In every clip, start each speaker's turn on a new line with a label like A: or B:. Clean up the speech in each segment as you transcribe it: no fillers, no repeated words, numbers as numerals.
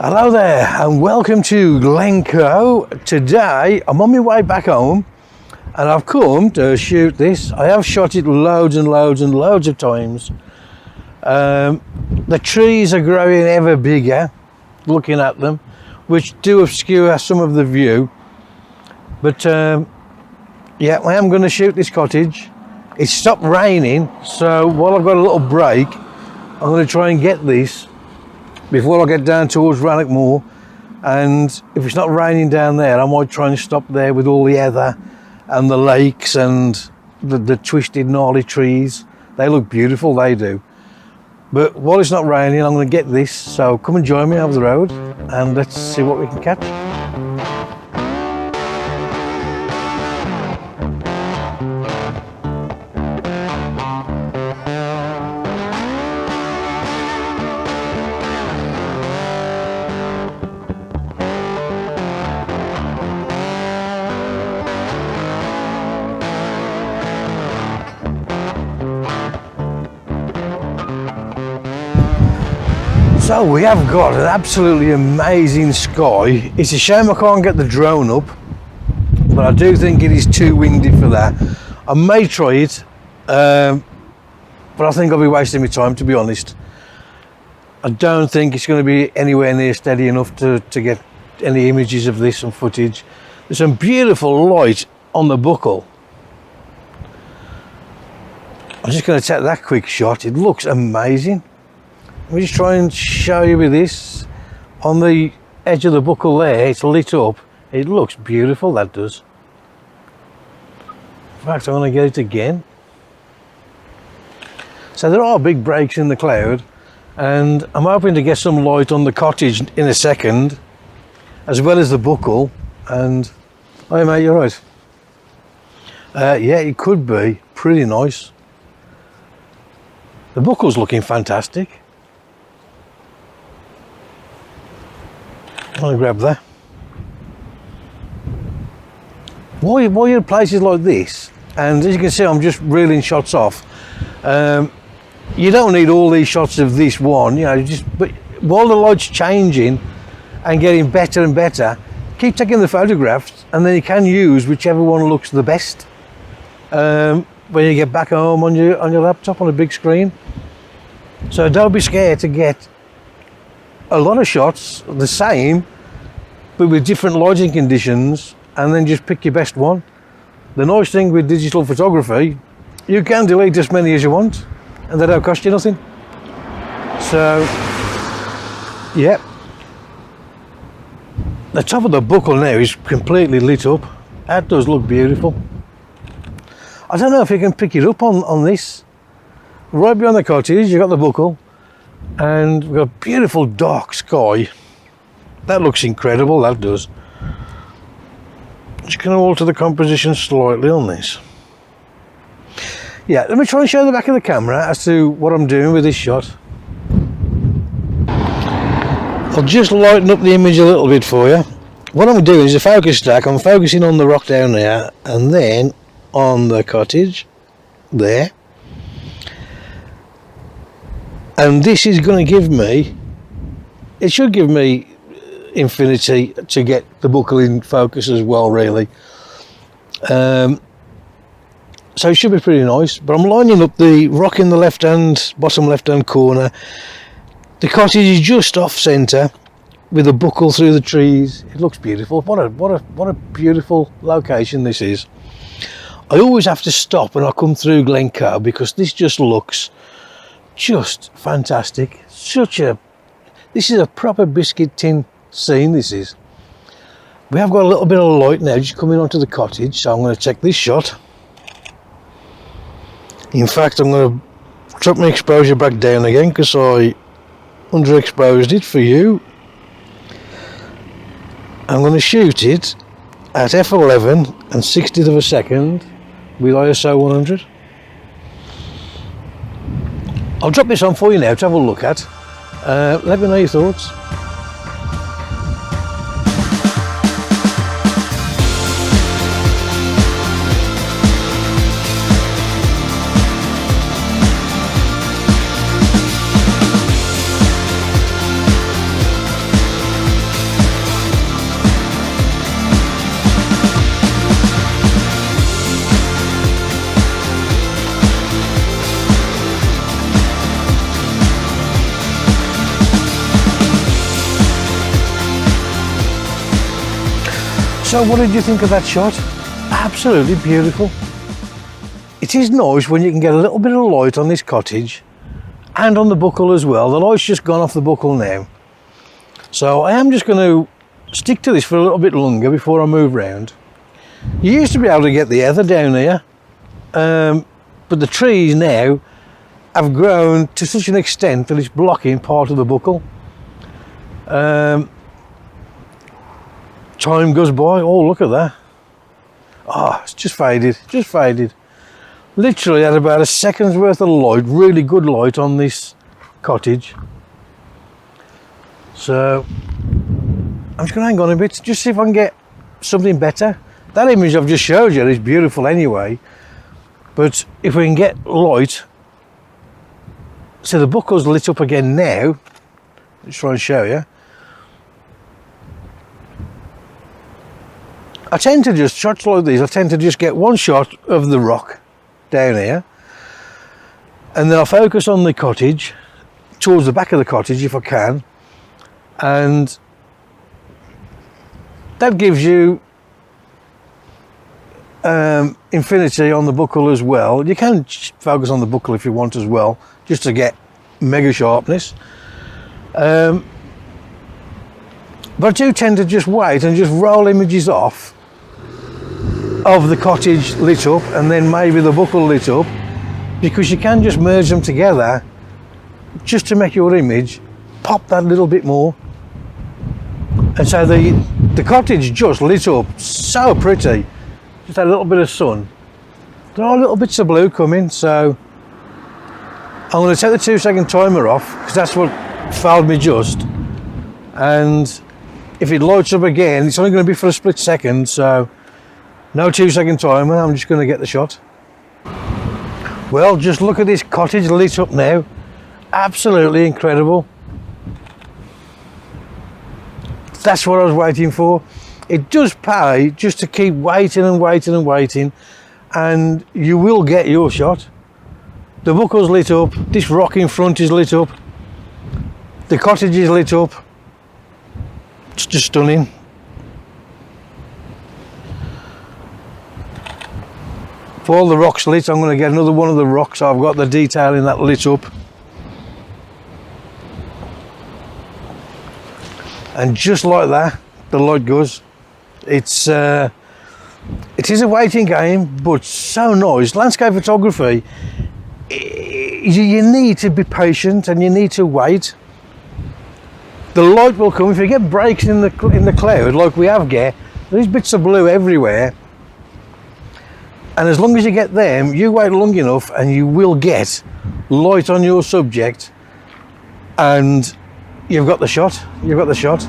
A: Hello there and welcome to Glencoe. Today I'm on my way back home and I've come to shoot this. I have shot it loads and loads and loads of times. The trees are growing ever bigger looking at them, which do obscure some of the view, but yeah, I am going to shoot this cottage. It stopped raining, so while I've got a little break I'm going to try and get this before I get down towards Rannoch Moor, and if it's not raining down there I might try and stop there with all the heather and the lakes and the twisted gnarly trees. They look beautiful, they do. But while it's not raining I'm going to get this, so come and join me over the road and let's see what we can catch. So we have got an absolutely amazing sky. It's a shame I can't get the drone up, but I do think it is too windy for that. I may try it, but I think I'll be wasting my time, to be honest. I don't think it's going to be anywhere near steady enough to get any images of this and footage. There's some beautiful light on the buckle. I'm just going to take that quick shot. It looks amazing. Let me just try and show you with this. On the edge of the buckle there, it's lit up. It looks beautiful, that does. In fact, I'm going to get it again. So there are big breaks in the cloud, and I'm hoping to get some light on the cottage in a second, as well as the buckle. And, oh mate, you're right. Yeah, it could be pretty nice. The buckle's looking fantastic. I'm going to grab that. While you're in places like this, and as you can see I'm just reeling shots off, you don't need all these shots of this one, you know, but while the light's changing and getting better and better, keep taking the photographs and then you can use whichever one looks the best when you get back home on your laptop on a big screen. So don't be scared to get a lot of shots the same but with different lighting conditions, and then just pick your best one. The nice thing with digital photography, you can delete as many as you want and they don't cost you nothing. So yeah, the top of the buckle now is completely lit up. That does look beautiful. I don't know if you can pick it up on this. Right behind the cottage you've got the buckle, and we've got beautiful dark sky. That looks incredible, that does. Just going to alter the composition slightly on this. Yeah, let me try and show the back of the camera as to what I'm doing with this shot. I'll just lighten up the image a little bit for you. What I'm doing is a focus stack. I'm focusing on the rock down there and then on the cottage there. And this is going to give me, it should give me infinity to get the buckle in focus as well, really. So it should be pretty nice, but I'm lining up the rock in the bottom left hand corner. The cottage is just off centre with a buckle through the trees. It looks beautiful. What a beautiful location this is. I always have to stop when I come through Glencoe because this just looks just fantastic. This is a proper biscuit tin scene, this is. We have got a little bit of light now just coming onto the cottage, so I'm going to check this shot. In fact, I'm going to drop my exposure back down again because I underexposed it for you. I'm going to shoot it at f11 and 60th of a second with ISO 100. I'll drop this on for you now to have a look at. Let me know your thoughts. So what did you think of that shot? Absolutely beautiful. It is nice when you can get a little bit of light on this cottage and on the buckle as well. The light's just gone off the buckle now. So I am just going to stick to this for a little bit longer before I move round. You used to be able to get the heather down here, but the trees now have grown to such an extent that it's blocking part of the buckle. Time goes by. Oh, look at that. Oh, it's just faded, just faded. Literally had about a second's worth of light, really good light on this cottage. So I'm just going to hang on a bit, just see if I can get something better. That image I've just showed you is beautiful anyway, but if we can get light, so the buckle's lit up again now. Let's try and show you. I tend to just, shots like these, I tend to just get one shot of the rock down here, and then I'll focus on the cottage, towards the back of the cottage if I can, and that gives you infinity on the buckle as well. You can focus on the buckle if you want as well, just to get mega sharpness. But I do tend to just wait and just roll images off of the cottage lit up and then maybe the buckle lit up, because you can just merge them together just to make your image pop that little bit more. And so the cottage just lit up so pretty, just had a little bit of sun. There are little bits of blue coming, so I'm going to take the 2-second timer off because that's what failed me just, and if it lights up again it's only going to be for a split second, so no 2-second timer, I'm just going to get the shot. Well, just look at this cottage lit up now, absolutely incredible. That's what I was waiting for. It does pay just to keep waiting and waiting and waiting, and you will get your shot. The buckle's lit up, this rock in front is lit up, the cottage is lit up. It's just stunning. For all the rocks lit, I'm going to get another one of the rocks. I've got the detail in that lit up. And just like that, the light goes. It is a waiting game, but so nice. Landscape photography, you need to be patient and you need to wait. The light will come. If you get breaks in the cloud like we have get, there's bits of blue everywhere, and as long as you get them, you wait long enough and you will get light on your subject, and you've got the shot. You've got the shot.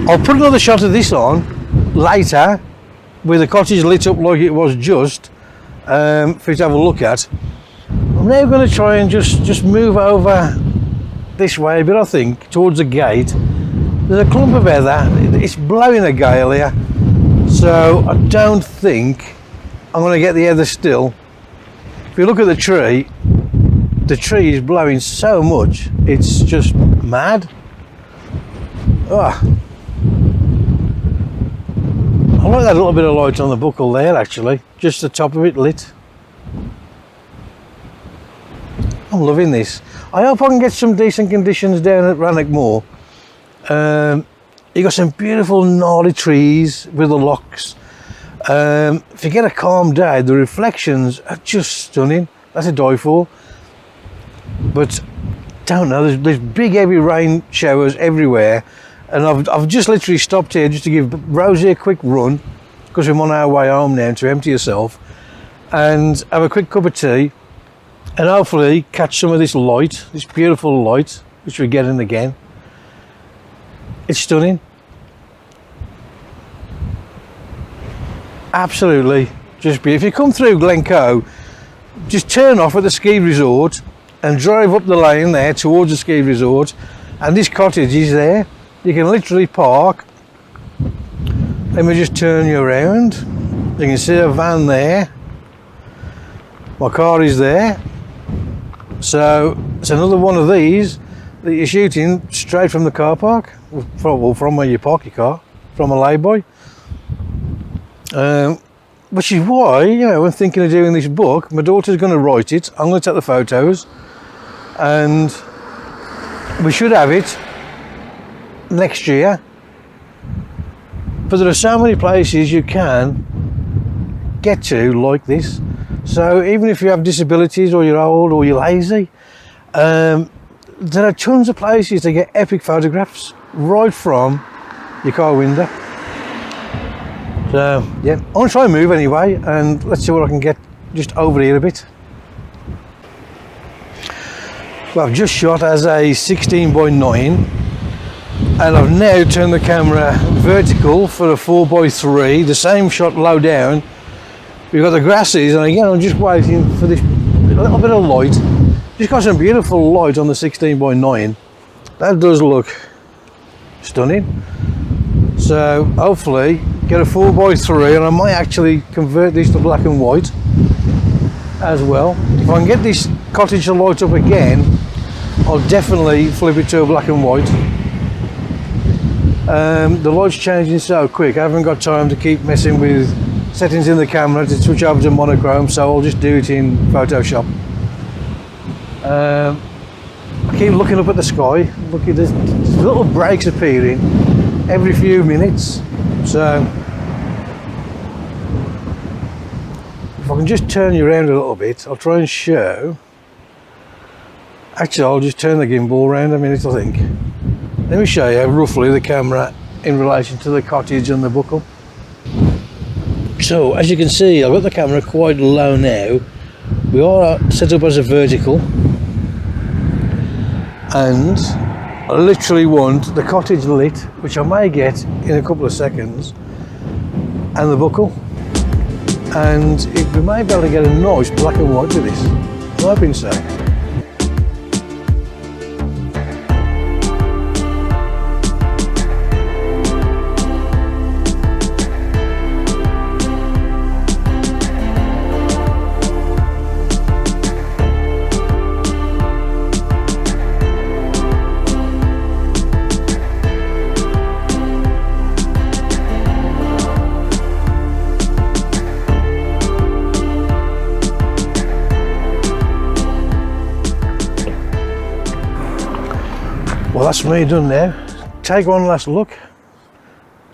A: I'll put another shot of this on later with the cottage lit up like it was just for you to have a look at. I'm now going to try and just move over this way a bit, I think, towards the gate. There's a clump of heather. It's blowing a gale here, so I don't think I'm going to get the heather still. If you look at the tree is blowing so much, it's just mad. Ah. I like that little bit of light on the buckle there, actually, just the top of it lit. I'm loving this. I hope I can get some decent conditions down at Rannoch Moor. You got some beautiful gnarly trees with the locks. If you get a calm day, the reflections are just stunning. That's a die for. But don't know, there's big heavy rain showers everywhere, and I've just literally stopped here just to give Rosie a quick run, because we're on our way home now to empty herself, and have a quick cup of tea, and hopefully catch some of this light, this beautiful light, which we're getting again. It's stunning. Absolutely just beautiful. If you come through Glencoe, just turn off at the ski resort and drive up the lane there towards the ski resort, and this cottage is there. You can literally park. Let me just turn you around. You can see a van there. My car is there. So it's another one of these that you're shooting straight from the car park, from where you park your car, from a lay-by. Which is why, you know, when thinking of doing this book, my daughter's going to write it, I'm going to take the photos, and we should have it next year. But there are so many places you can get to like this. So even if you have disabilities, or you're old, or you're lazy, there are tons of places to get epic photographs right from your car window. So yeah, I'm going to try and move anyway, and let's see what I can get just over here a bit. Well, I've just shot as a 16:9, and I've now turned the camera vertical for a 4:3, the same shot low down. We've got the grasses, and again I'm just waiting for this little bit of light. Just got some beautiful light on the 16:9. That does look stunning. So hopefully get a 4:3, and I might actually convert this to black and white as well. If I can get this cottage to light up again, I'll definitely flip it to a black and white. The light's changing so quick, I haven't got time to keep messing with settings in the camera to switch over to monochrome, so I'll just do it in Photoshop. I keep looking up at the sky. Look at this, little breaks appearing every few minutes. So if I can just turn you around a little bit, I'll try and show. Actually, I'll just turn the gimbal around a minute, I think. Let me show you roughly the camera in relation to the cottage and the buckle. So as you can see, I've got the camera quite low now. We are set up as a vertical, and I literally want the cottage lit, which I may get in a couple of seconds, and the buckle, and we may be able to get a nice black and white with this. I'm hoping so. Well, that's me done now. Take one last look.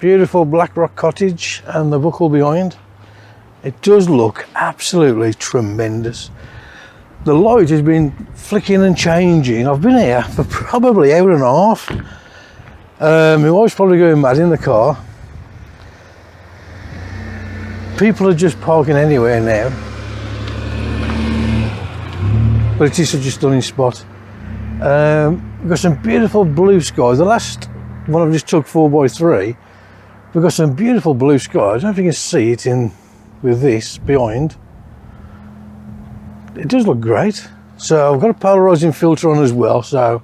A: Beautiful Black Rock Cottage and the buckle behind. It does look absolutely tremendous. The light has been flicking and changing. I've been here for probably an hour and a half. My wife's probably going mad in the car. People are just parking anywhere now. But it is such a stunning spot. We've got some beautiful blue skies. The last one I've just took 4:3. We've got some beautiful blue skies. I don't know if you can see it in with this behind. It does look great. So I've got a polarizing filter on as well, so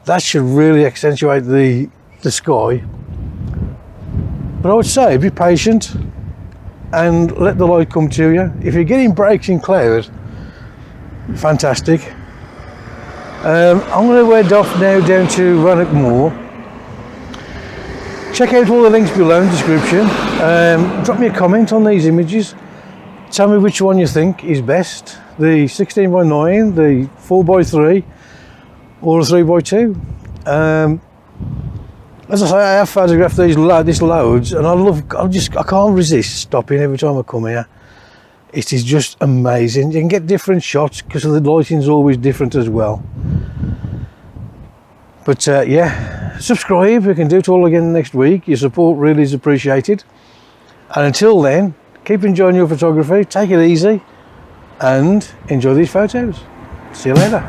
A: that should really accentuate the sky. But I would say be patient and let the light come to you. If you're getting breaks in cloud, fantastic. I'm going to head off now down to Isle of Mull. Check out all the links below in the description. Drop me a comment on these images. Tell me which one you think is best. The 16:9, the 4:3, or the 3:2. As I say, I have photographed this loads, and I can't resist stopping every time I come here. It is just amazing. You can get different shots because the lighting's always different as well. But yeah, subscribe. We can do it all again next week. Your support really is appreciated. And until then, keep enjoying your photography, take it easy, and enjoy these photos. See you later.